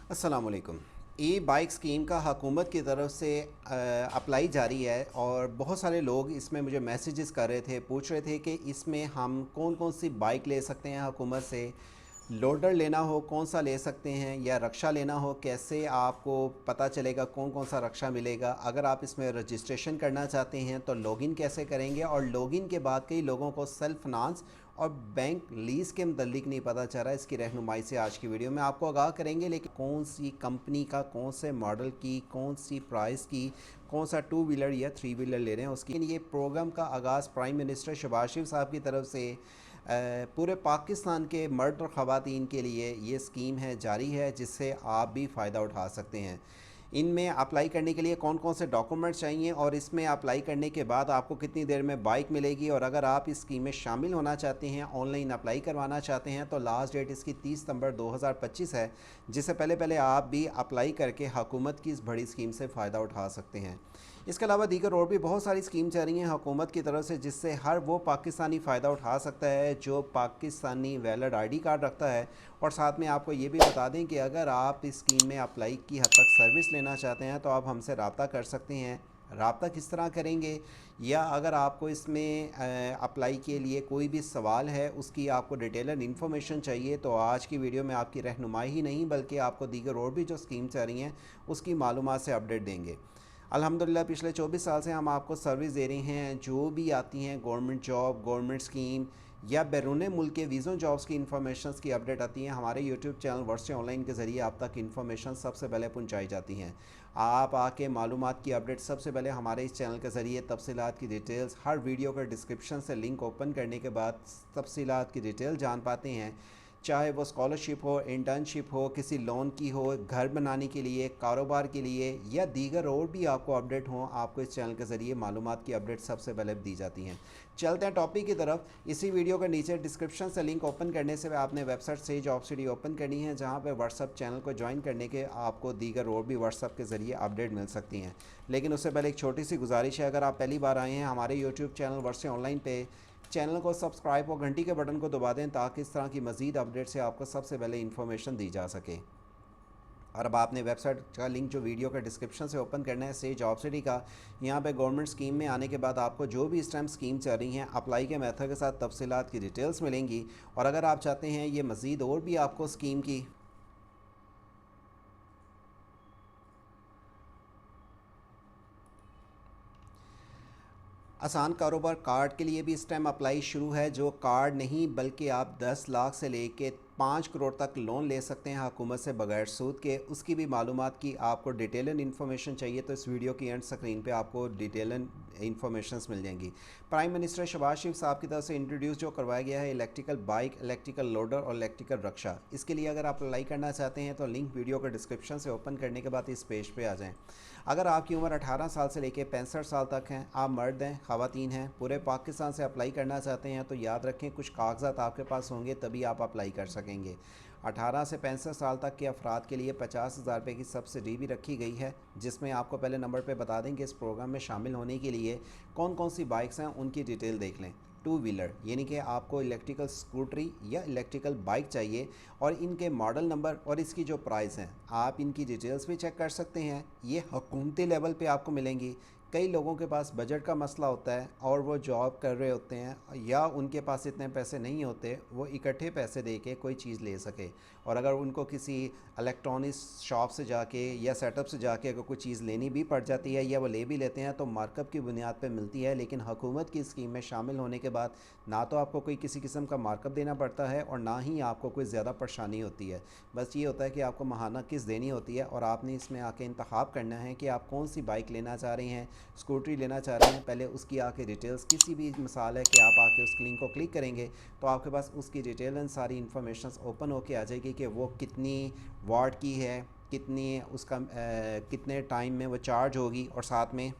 अस्सलामुअलैकुम। ई bike scheme का हुकूमत की तरफ से अप्लाई जारी है और बहुत सारे लोग इसमें मुझे मैसेजेस कर रहे थे, पूछ रहे थे कि इसमें हम कौन कौन सी बाइक ले सकते हैं हुकूमत से। लोडर लेना हो कौन सा ले सकते हैं, या रक्षा लेना हो कैसे आपको पता चलेगा कौन कौन सा रक्षा मिलेगा। अगर आप इसमें रजिस्ट्रेशन करना चाहते हैं तो लॉगिन कैसे करेंगे, और लॉगिन के बाद कई लोगों को सेल्फ फाइनेंस और बैंक लीज़ के मतलब नहीं पता चल रहा है। इसकी रहनुमाई से आज की वीडियो में आपको आगाह करेंगे, लेकिन कौन सी कंपनी का, कौन से मॉडल की, कौन सी प्राइस की, कौन सा टू व्हीलर या थ्री व्हीलर ले रहे हैं उसकी। ये प्रोग्राम का आगाज़ प्राइम मिनिस्टर शहबाज शरीफ साहब की तरफ से पूरे पाकिस्तान के मर्द और ख़वातीन के लिए ये स्कीम है जारी है, जिससे आप भी फ़ायदा उठा सकते हैं। इनमें अप्लाई करने के लिए कौन कौन से डॉक्यूमेंट चाहिए, और इसमें अप्लाई करने के बाद आपको कितनी देर में बाइक मिलेगी, और अगर आप इस स्कीम में शामिल होना चाहते हैं, ऑनलाइन अप्लाई करवाना चाहते हैं, तो लास्ट डेट इसकी 30 सितंबर 2025 है, जिससे पहले पहले आप भी अप्लाई करके हुकूमत की इस बड़ी स्कीम से फ़ायदा उठा सकते हैं। इसके अलावा दीगर और भी बहुत सारी स्कीम चल रही हैं हुकूमत की तरफ से, जिससे हर वो पाकिस्तानी फ़ायदा उठा सकता है जो पाकिस्तानी वैलिड आईडी कार्ड रखता है। और साथ में आपको ये भी बता दें कि अगर आप इस स्कीम में अप्लाई की हद तक सर्विस लेना चाहते हैं तो आप हमसे रब्ता कर सकते हैं। रब्ता किस तरह करेंगे, या अगर आपको इसमें अप्लाई के लिए कोई भी सवाल है, उसकी आपको डिटेलर इन्फॉर्मेशन चाहिए, तो आज की वीडियो में आपकी रहनुमाई ही नहीं बल्कि आपको दीगर और भी जो स्कीम चल रही हैं उसकी मालूमात से अपडेट देंगे। अल्हम्दुलिल्लाह पिछले 24 साल से हम आपको सर्विस दे रहे हैं। जो भी आती हैं गवर्नमेंट जॉब, गवर्नमेंट स्कीम या बैरून मुल्क के वीज़ों जॉब्स की इन्फॉर्मेशन की अपडेट आती हैं, हमारे यूट्यूब चैनल वर्ष ऑनलाइन के ज़रिए आप तक इन्फॉर्मेशन सबसे पहले पहुंचाई जाती हैं। आप आके मालूमात की अपडेट सबसे पहले हमारे इस चैनल के ज़रिए, तफसीलात की डिटेल्स हर वीडियो का डिस्क्रिप्शन से लिंक ओपन करने के बाद तफसीलात की डिटेल जान पाते हैं। चाहे वो स्कॉलरशिप हो, इंटर्नशिप हो, किसी लोन की हो, घर बनाने के लिए, कारोबार के लिए, या दीगर और भी आपको अपडेट हो, आपको इस चैनल के ज़रिए मालूमात की अपडेट सबसे पहले दी जाती हैं। चलते हैं टॉपिक की तरफ। इसी वीडियो के नीचे डिस्क्रिप्शन से लिंक ओपन करने से आपने वेबसाइट से जॉब सिटी ओपन करनी है, जहाँ पर व्हाट्सअप चैनल को ज्वाइन करने के आपको दीगर और भी व्हाट्सअप के ज़रिए अपडेट मिल सकती हैं। लेकिन उससे पहले एक छोटी सी गुजारिश है, अगर आप पहली बार आए हैं हमारे यूट्यूब चैनल वर्ष ऑनलाइन पे, चैनल को सब्सक्राइब और घंटी के बटन को दबा दें, ताकि इस तरह की मज़ीद अपडेट से आपको सबसे पहले इन्फॉर्मेशन दी जा सके। और अब आपने वेबसाइट का लिंक जो वीडियो का डिस्क्रिप्शन से ओपन करना है, से जॉब सिटी का। यहाँ पे गवर्नमेंट स्कीम में आने के बाद आपको जो भी इस टाइम स्कीम चल रही हैं, अप्लाई के मेथड के साथ तफसीलात की डिटेल्स मिलेंगी। और अगर आप चाहते हैं ये मज़ीद और भी आपको स्कीम की आसान कारोबार कार्ड के लिए भी इस टाइम अप्लाई शुरू है। जो कार्ड नहीं बल्कि आप 10 लाख से लेके 5 करोड़ तक लोन ले सकते हैं हुकूमत से बगैर सूद के, उसकी भी मालूमात की आपको डिटेलन इन्फॉर्मेशन चाहिए तो इस वीडियो की एंड स्क्रीन पे आपको डिटेलन इन्फॉर्मेशन मिल जाएंगी। प्राइम मिनिस्टर शहबाज शरीफ साहब की तरफ से इंट्रोड्यूस जो करवाया गया है इलेक्ट्रिकल बाइक, इलेक्ट्रिकल लोडर और इलेक्ट्रिकल रक्षा, इसके लिए अगर आप अप्लाई करना चाहते हैं तो लिंक वीडियो के डिस्क्रिप्शन से ओपन करने के बाद इस पेज पे आ जाएं। अगर आपकी उम्र 18 साल से लेकर 65 साल तक हैं, आप मर्द हैं, ख़वातीन हैं, पूरे पाकिस्तान से अप्लाई करना चाहते हैं, तो याद रखें कुछ कागजात आपके पास होंगे तभी आप अप्लाई कर सकेंगे। 18 से 65 साल तक के अफराद के लिए 50,000 रुपये की सब्सिडी भी रखी गई है, जिसमें आपको पहले नंबर पे बता दें कि इस प्रोग्राम में शामिल होने के लिए कौन कौन सी बाइक्स हैं उनकी डिटेल देख लें। टू व्हीलर यानी कि आपको इलेक्ट्रिकल स्कूटरी या इलेक्ट्रिकल बाइक चाहिए, और इनके मॉडल नंबर और इसकी जो प्राइस हैं आप इनकी डिटेल्स भी चेक कर सकते हैं। ये हुकूमती लेवल पे आपको मिलेंगी। कई लोगों के पास बजट का मसला होता है और वो जॉब कर रहे होते हैं, या उनके पास इतने पैसे नहीं होते वो इकट्ठे पैसे दे के कोई चीज़ ले सके, और अगर उनको किसी इलेक्ट्रॉनिक्स शॉप से जाके या सेटअप से जाके अगर कोई चीज़ लेनी भी पड़ जाती है या वो ले भी लेते हैं तो मार्कअप की बुनियाद पर मिलती है। लेकिन हुकूमत की स्कीम में शामिल होने के बाद ना तो आपको कोई किसी किस्म का मार्कअप देना पड़ता है और ना ही आपको कोई ज़्यादा परेशानी होती है। बस ये होता है कि आपको माहाना किस्त देनी होती है, और आपने इसमें आके इंतखाब करना है कि आप कौन सी बाइक लेना चाह रहे हैं, स्कूटरी लेना चाह रहे हैं। पहले उसकी आके डिटेल्स, किसी भी मिसाल है कि आप आके उस लिंक को क्लिक करेंगे तो आपके पास उसकी डिटेल एंड सारी इन्फॉर्मेशन ओपन होके आ जाएगी कि वो कितनी वाट की है, कितनी उसका कितने टाइम में वो चार्ज होगी, और साथ में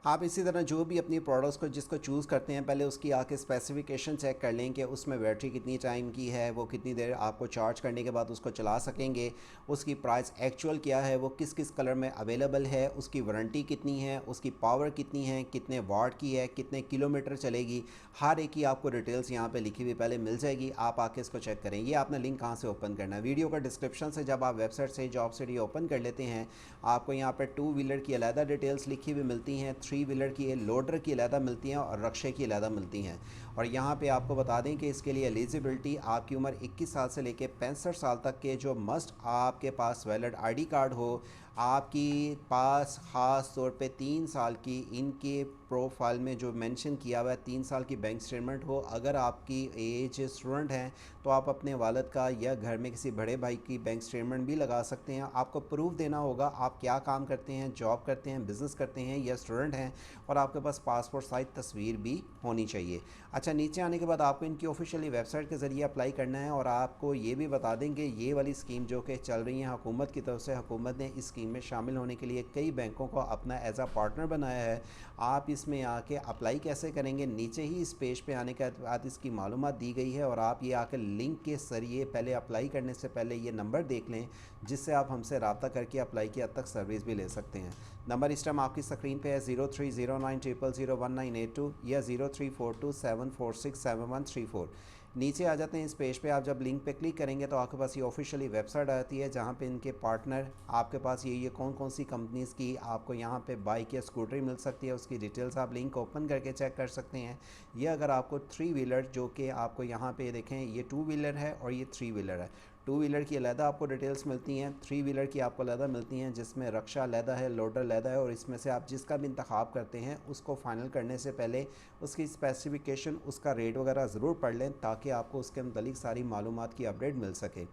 आप इसी तरह जो भी अपनी प्रोडक्ट्स को जिसको चूज़ करते हैं पहले उसकी आके स्पेसिफिकेशन चेक कर लें कि उसमें बैटरी कितनी टाइम की है, वो कितनी देर आपको चार्ज करने के बाद उसको चला सकेंगे, उसकी प्राइस एक्चुअल क्या है, वो किस किस कलर में अवेलेबल है, उसकी वारंटी कितनी है, उसकी पावर कितनी है, कितने वाट की है, कितने किलोमीटर चलेगी, हर एक की आपको डिटेल्स यहाँ पे लिखी हुई पहले मिल जाएगी। आप आके इसको चेक करें। ये आपने लिंक कहाँ से ओपन करना है, वीडियो का डिस्क्रिप्शन से जब आप वेबसाइट से जॉब सिटी ओपन कर लेते हैं आपको यहाँ पे 2 व्हीलर की अलहदा डिटेल्स लिखी हुई मिलती हैं, 3 व्हीलर की लोडर की अलहदा मिलती हैं और रक्शे की अलहदा मिलती हैं। और यहाँ पे आपको बता दें कि इसके लिए एलिजिबिलिटी आपकी उम्र 21 साल से लेकर 65 साल तक के जो मस्ट आपके पास वैलिड आईडी कार्ड हो, आपकी पास ख़ास तौर पे 3 साल की इनके प्रोफाइल में जो मेंशन किया हुआ है 3 साल की बैंक स्टेटमेंट हो। अगर आपकी एज स्टूडेंट हैं तो आप अपने वालिद का या घर में किसी बड़े भाई की बैंक स्टेटमेंट भी लगा सकते हैं। आपको प्रूफ देना होगा आप क्या काम करते हैं, जॉब करते हैं, बिज़नेस करते हैं या स्टूडेंट हैं, और आपके पास पासपोर्ट साइज तस्वीर भी होनी चाहिए। अच्छा, नीचे आने के बाद आपको इनकी ऑफिशियली वेबसाइट के ज़रिए अप्लाई करना है। और आपको ये भी बता दें कि ये वाली स्कीम जो कि चल रही है हुकूमत की तरफ से, हुकूमत ने इस स्कीम में शामिल होने के लिए कई बैंकों को अपना एज आ पार्टनर बनाया है। आप इसमें आके अप्लाई कैसे करेंगे, नीचे ही इस पेज पे आने के बाद इसकी मालूमात दी गई है। और आप ये आकर लिंक के ज़रिए पहले अप्लाई करने से पहले ये नंबर देख लें जिससे आप हमसे रब्ता करके अप्लाई की हद तक सर्विस भी ले सकते हैं। नंबर इस टाइम आपकी स्क्रीन पे है 0309000198 या 034274674134। नीचे आ जाते हैं इस पेज पे। आप जब लिंक पे क्लिक करेंगे तो आपके पास ये ऑफिशियली वेबसाइट आती है जहाँ पे इनके पार्टनर आपके पास ये कौन कौन सी कंपनीज़ की आपको यहाँ पे बाइक या स्कूटरी मिल सकती है, उसकी डिटेल्स आप लिंक ओपन करके चेक कर सकते हैं। ये अगर आपको 3 व्हीलर जो कि आपको यहाँ पे देखें ये 2 व्हीलर है और ये 3 व्हीलर है। 2 व्हीलर की अलहदा आपको डिटेल्स मिलती हैं, 3 व्हीलर की आपको अलहदा मिलती हैं जिसमें रक्षा अलहदा है, लोडर अलहदा है। और इसमें से आप जिसका भी इंतखाब करते हैं उसको फ़ाइनल करने से पहले उसकी स्पेसिफिकेशन, उसका रेट वगैरह ज़रूर पढ़ लें ताकि आपको उसके मुतालिक सारी मालूमात की अपडेट मिल सके।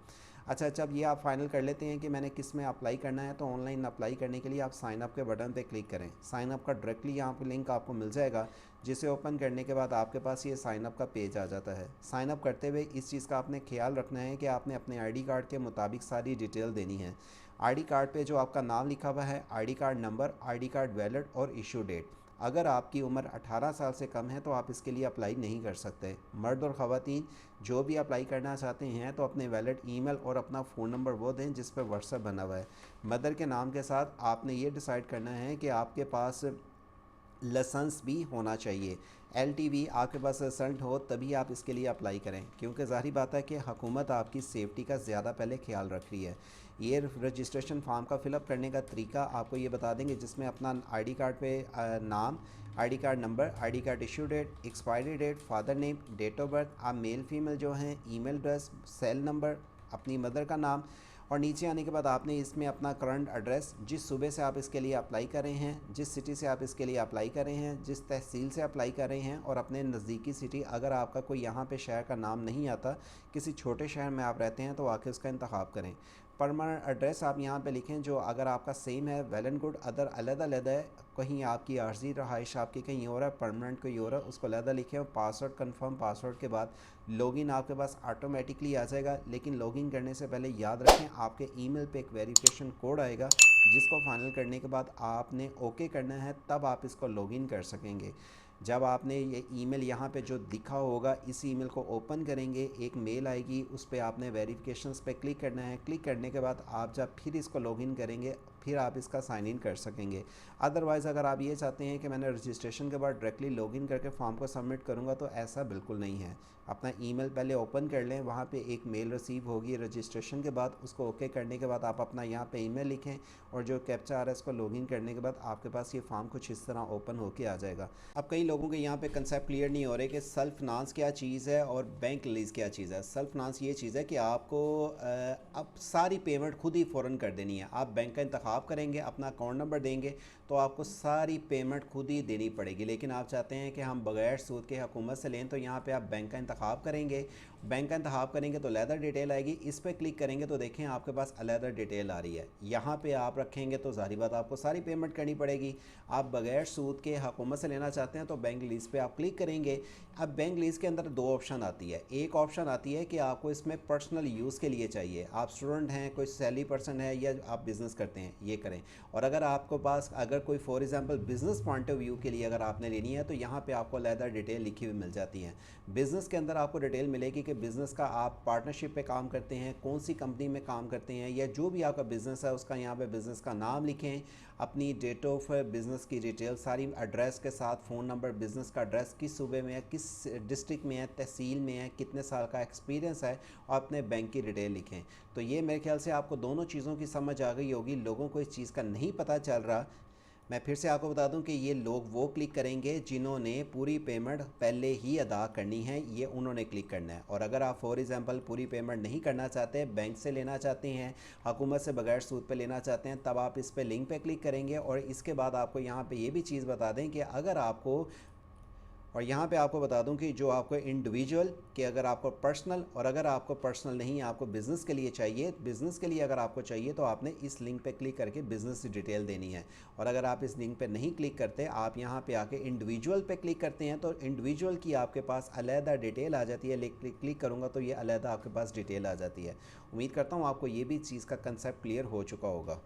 अच्छा, जब ये आप फाइनल कर लेते हैं कि मैंने किस में अप्लाई करना है तो ऑनलाइन अप्लाई करने के लिए आप साइन अप के बटन पे क्लिक करें। साइन अप का डायरेक्टली यहाँ पे लिंक आपको मिल जाएगा जिसे ओपन करने के बाद आपके पास ये साइन अप का पेज आ जाता है। साइन अप करते हुए इस चीज़ का आपने ख्याल रखना है कि आपने अपने आईडी कार्ड के मुताबिक सारी डिटेल देनी है। आईडी कार्ड पे जो आपका नाम लिखा हुआ है, ID card number, ID card valid और इशू डेट। अगर आपकी उम्र 18 साल से कम है तो आप इसके लिए अप्लाई नहीं कर सकते। मर्द और ख़वातीन जो भी अप्लाई करना चाहते हैं तो अपने वैलिड ईमेल और अपना फ़ोन नंबर वो दें जिस पर व्हाट्सएप बना हुआ है। मदर के नाम के साथ आपने ये डिसाइड करना है कि आपके पास लाइसेंस भी होना चाहिए। LTV आपके पास लाइसेंस हो तभी आप इसके लिए अप्लाई करें, क्योंकि ज़ाहिर बात है कि हुकूमत आपकी सेफ्टी का ज़्यादा पहले ख्याल रख रही है। ये रजिस्ट्रेशन फॉर्म का फिलअप करने का तरीका आपको ये बता देंगे जिसमें अपना आईडी कार्ड पे नाम, ID card number, ID card issue date, expiry date, father name, date of birth, आप मेल फीमेल जो हैं, ईमेल एड्रेस, सेल नंबर, अपनी मदर का नाम। और नीचे आने के बाद आपने इसमें अपना करंट एड्रेस, जिस सूबे से आप इसके लिए अप्लाई कर रहे हैं, जिस सिटी से आप इसके लिए अप्लाई कर रहे हैं, जिस तहसील से अप्लाई कर रहे हैं, और अपने नज़दीकी सिटी, अगर आपका कोई यहाँ पे शहर का नाम नहीं आता, किसी छोटे शहर में आप रहते हैं तो आके उसका इंतखाब करें। परमानेंट एड्रेस आप यहाँ पे लिखें जो अगर आपका सेम है वेल एंड गुड, अदर अलग-अलग है, कहीं आपकी आर्जी रहाइश आपकी कहीं और है, परमानेंट कोई और है, उसको अलग लिखें। और पासवर्ड कंफर्म, पासवर्ड के बाद लॉगिन आपके पास ऑटोमेटिकली आ जाएगा। लेकिन लॉगिन करने से पहले याद रखें आपके ईमेल पे एक वेरिफिकेशन कोड आएगा जिसको फाइनल करने के बाद आपने ओके करना है, तब आप इसको लॉगिन कर सकेंगे। जब आपने ये ईमेल यहाँ पे जो दिखा होगा इस ईमेल को ओपन करेंगे, एक मेल आएगी, उस पर आपने वेरिफिकेशंस पे क्लिक करना है। क्लिक करने के बाद आप जब फिर इसको लॉगिन करेंगे फिर आप इसका साइन इन कर सकेंगे। अदरवाइज़ अगर आप ये चाहते हैं कि मैंने रजिस्ट्रेशन के बाद डायरेक्टली लॉगिन करके फॉर्म को सबमिट करूँगा तो ऐसा बिल्कुल नहीं है। अपना ईमेल पहले ओपन कर लें, वहाँ पे एक मेल रिसीव होगी रजिस्ट्रेशन के बाद, उसको ओके करने के बाद आप अपना यहाँ पे ईमेल लिखें और जो कैप्चा आ रहा है इसको लॉगिन करने के बाद आपके पास ये फॉर्म कुछ इस तरह ओपन होके आ जाएगा। अब कई लोगों के यहाँ पे कंसेप्ट क्लियर नहीं हो रहे कि सेल्फ फाइनेंस क्या चीज़ है और बैंक लीज क्या चीज़ है। सेल्फ फाइनेंस ये चीज़ है कि आपको अब सारी पेमेंट खुद ही फ़ौरन कर देनी है। आप बैंक का इंतखाब करेंगे, अपना अकाउंट नंबर देंगे तो आपको सारी पेमेंट खुद ही देनी पड़ेगी। लेकिन आप चाहते हैं कि हम बगैर सूद के हुकूमत से लें तो यहाँ पे आप बैंक का इंतखाब करेंगे बैंक का इंतखाब करेंगे तो अलहदा डिटेल आएगी, इस पर क्लिक करेंगे तो देखें आपके पास अलहदा डिटेल आ रही है। यहाँ पे आप रखेंगे तो ज़ाहिर बात आपको सारी पेमेंट करनी पड़ेगी। आप बगैर सूद के हुकूमत से लेना चाहते हैं तो बैंक लीज़ पे आप क्लिक करेंगे। अब बैंक लीज़ के अंदर दो ऑप्शन आती है। एक ऑप्शन आती है कि आपको इसमें पर्सनल यूज़ के लिए चाहिए, आप स्टूडेंट हैं, कोई सैलरी पर्सन है या आप बिज़नेस करते हैं, ये करें। और अगर आपको पास अगर कोई for example business point of view के लिए अगर आपने लेनी है तो यहाँ पे आपको अलहदा डिटेल लिखी हुई मिल जाती है। बिज़नेस के अंदर आपको डिटेल मिलेगी कि बिज़नेस का आप पार्टनरशिप पे काम करते हैं, कौन सी कंपनी में काम करते हैं, या जो भी आपका बिज़नेस है उसका यहाँ पे बिज़नेस का नाम लिखें, अपनी डेट ऑफ बिज़नेस की डिटेल सारी एड्रेस के साथ, फ़ोन नंबर, बिज़नेस का एड्रेस किस सूबे में है, किस डिस्ट्रिक्ट में है, तहसील में है, कितने साल का एक्सपीरियंस है, और अपने बैंक की डिटेल लिखें। तो ये मेरे ख्याल से आपको दोनों चीज़ों की समझ आ गई होगी। लोगों को इस चीज़ का नहीं पता चल रहा। मैं फिर से आपको बता दूं कि ये लोग वो क्लिक करेंगे जिन्होंने पूरी पेमेंट पहले ही अदा करनी है, ये उन्होंने क्लिक करना है। और अगर आप फॉर एग्जांपल पूरी पेमेंट नहीं करना चाहते, बैंक से लेना चाहते हैं, हुकूमत से बगैर सूद पे लेना चाहते हैं, तब आप इस पे लिंक पे क्लिक करेंगे। और इसके बाद आपको यहाँ पे ये भी चीज़ बता दें कि अगर आपको, और यहाँ पे आपको बता दूं कि जो आपको इंडिविजुअल कि अगर आपको पर्सनल, और अगर आपको पर्सनल नहीं आपको बिज़नेस के लिए चाहिए, बिज़नेस के लिए अगर आपको चाहिए तो आपने इस लिंक पे क्लिक करके बिज़नेस की डिटेल देनी है। और अगर आप इस लिंक पे नहीं क्लिक करते, आप यहाँ पे आके इंडिविजुअल पे क्लिक करते हैं तो इंडिविजुअल की आपके पास अलहदा डिटेल आ जाती है। क्लिक करूँगा तो ये अलहदा आपके पास डिटेल आ जाती है। उम्मीद करता हूँ आपको ये भी चीज़ का कंसेप्ट क्लियर हो चुका होगा।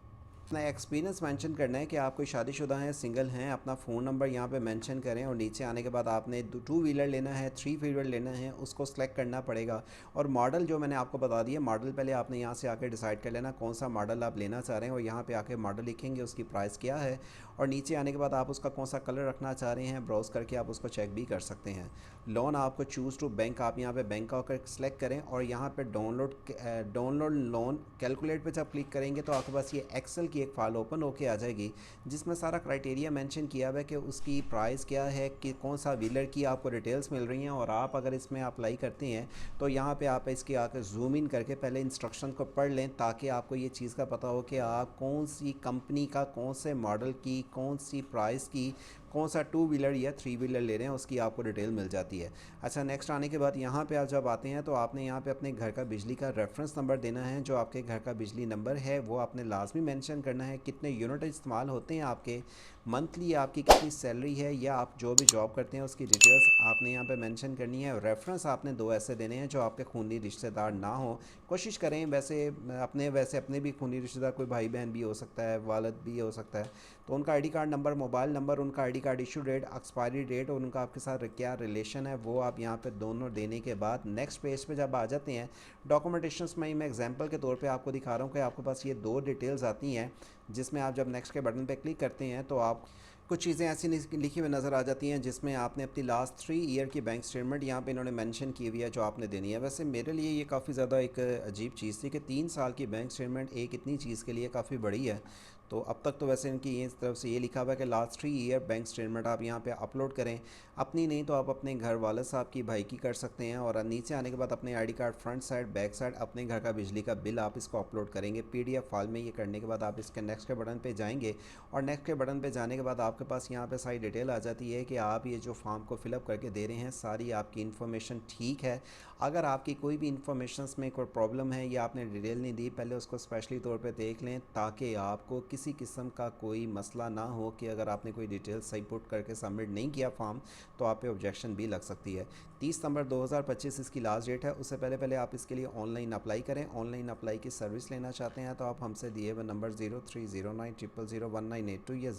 अपना एक्सपीरियंस मेंशन करना है कि आप कोई शादीशुदा हैं, सिंगल हैं, अपना फ़ोन नंबर यहाँ पे मेंशन करें। और नीचे आने के बाद आपने 2 व्हीलर लेना है, 3 व्हीलर लेना है, उसको सेलेक्ट करना पड़ेगा। और मॉडल जो मैंने आपको बता दिया, मॉडल पहले आपने यहाँ से आके डिसाइड कर लेना कौन सा मॉडल आप लेना चाह रहे हैं, और यहाँ पे आके मॉडल लिखेंगे, उसकी प्राइस क्या है। और नीचे आने के बाद आप उसका कौन सा कलर रखना चाह रहे हैं, ब्राउज़ करके आप उसको चेक भी कर सकते हैं। लोन आपको चूज़ टू बैंक, आप यहाँ पे बैंक का होकर सेलेक्ट करें, और यहाँ पे डाउनलोड लोन कैलकुलेट पे जब क्लिक करेंगे तो आपके पास ये एक्सेल की एक फ़ाइल ओपन होके आ जाएगी, जिसमें सारा क्राइटेरिया मेंशन किया हुआ है कि उसकी प्राइस क्या है, कि कौन सा व्हीलर की आपको डिटेल्स मिल रही हैं। और आप अगर इसमें अप्लाई करते हैं तो यहाँ पे आप इसके आकर जूम इन करके पहले इंस्ट्रक्शन को पढ़ लें, ताकि आपको ये चीज़ का पता हो कि आप कौन सी कंपनी का, कौन से मॉडल की, कौन सी प्राइस की, कौन सा 2 व्हीलर या 3 व्हीलर ले रहे हैं, उसकी आपको डिटेल मिल जाती है। अच्छा, नेक्स्ट आने के बाद यहाँ पे आप जब आते हैं तो आपने यहाँ पे अपने घर का बिजली का रेफरेंस नंबर देना है। जो आपके घर का बिजली नंबर है वो आपने लाजमी मेंशन करना है। कितने यूनिट इस्तेमाल होते हैं आपके, मंथली आपकी कितनी सैलरी है, या आप जो भी जॉब करते हैं उसकी डिटेल्स आपने यहाँ पे मेंशन करनी है। रेफरेंस आपने 2 ऐसे देने हैं जो आपके खूनी रिश्तेदार ना हो। कोशिश करें वैसे अपने भी खूनी रिश्तेदार, कोई भाई बहन भी हो सकता है, वालिद भी हो सकता है, तो उनका ID card number, mobile number, उनका ID card issue date, expiry date, और उनका आपके साथ क्या रिलेशन है, वो आप यहाँ पे दोनों देने के बाद नेक्स्ट पेज पे जब आ जाते हैं, डॉक्यूमेंटेशंस में मैं एग्जांपल के तौर पे आपको दिखा रहा हूँ कि आपके पास ये 2 डिटेल्स आती हैं, जिसमें आप जब नेक्स्ट के बटन पे क्लिक करते हैं तो आप कुछ चीज़ें ऐसी लिखी हुई नज़र आ जाती हैं, जिसमें आपने अपनी लास्ट 3 ईयर की बैंक स्टेटमेंट यहाँ पे इन्होंने मेंशन की हुई है जो आपने देनी है। वैसे मेरे लिए ये काफ़ी ज़्यादा एक अजीब चीज़ थी कि 3 साल की बैंक स्टेटमेंट एक इतनी चीज़ के लिए काफ़ी बड़ी है। तो अब तक तो वैसे इनकी इस तरफ से ये लिखा हुआ है कि लास्ट 3 ईयर बैंक स्टेटमेंट आप यहाँ पे अपलोड करें। अपनी नहीं तो आप अपने घर वाले साहब की, भाई की कर सकते हैं। और नीचे आने के बाद अपने ID card front side, back side, अपने घर का बिजली का बिल आप इसको अपलोड करेंगे पीडीएफ फाइल में। ये करने के बाद आप इसके नेक्स्ट के बटन पे जाएंगे, और नेक्स्ट के बटन पे जाने के बाद आपके पास यहाँ पे सारी डिटेल आ जाती है कि आप ये जो फॉर्म को फिलअप करके दे रहे हैं, सारी आपकी इन्फॉर्मेशन ठीक है। अगर आपकी कोई भी इन्फॉर्मेशन में कोई प्रॉब्लम है या आपने डिटेल नहीं दी, पहले उसको स्पेशली तौर पे देख लें, ताकि आपको किसी किस्म का कोई मसला ना हो कि अगर आपने कोई डिटेल सही पुट करके सबमिट नहीं किया फॉर्म, तो आप पे ऑब्जेक्शन भी लग सकती है। 30 सितंबर 2025 इसकी लास्ट डेट है। उससे पहले आप इसके लिए ऑनलाइन अप्लाई करें। ऑनलाइन अप्लाई की सर्विस लेना चाहते हैं तो आप हमसे दिए हुए नंबर 0309001982 या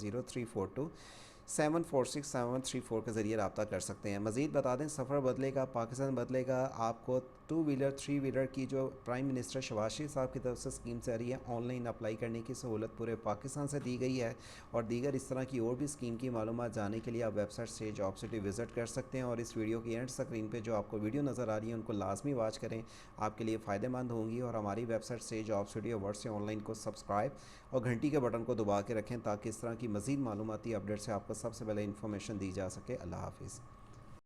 0342 के ज़रिए रब्ता कर सकते हैं। मज़ीद बता दें, सफ़र बदलेगा, पाकिस्तान बदलेगा। आपको 2 व्हीलर 3 व्हीलर की जो प्राइम मिनिस्टर शहबाज शरीफ साहब की तरफ से स्कीम से आ रही है, ऑनलाइन अप्लाई करने की सहूलत पूरे पाकिस्तान से दी गई है। और दीगर इस तरह की और भी स्कीम की मालूमात जानने के लिए आप वेबसाइट से जॉब सिटी विज़िट कर सकते हैं। और इस वीडियो की एंड स्क्रीन पे जो आपको वीडियो नज़र आ रही है उनको लाजमी वॉच करें, आपके लिए फ़ायदेमंद होंगी। और हमारी वेबसाइट से जॉब सिटी और वर्ड से ऑनलाइन को सब्सक्राइब और घंटी के बटन को दबा के रखें, ताकि इस तरह की मज़ीद मालूमाती अपडेट से आपको सबसे पहले इन्फॉर्मेशन दी जा सके। अल्लाह हाफिज़।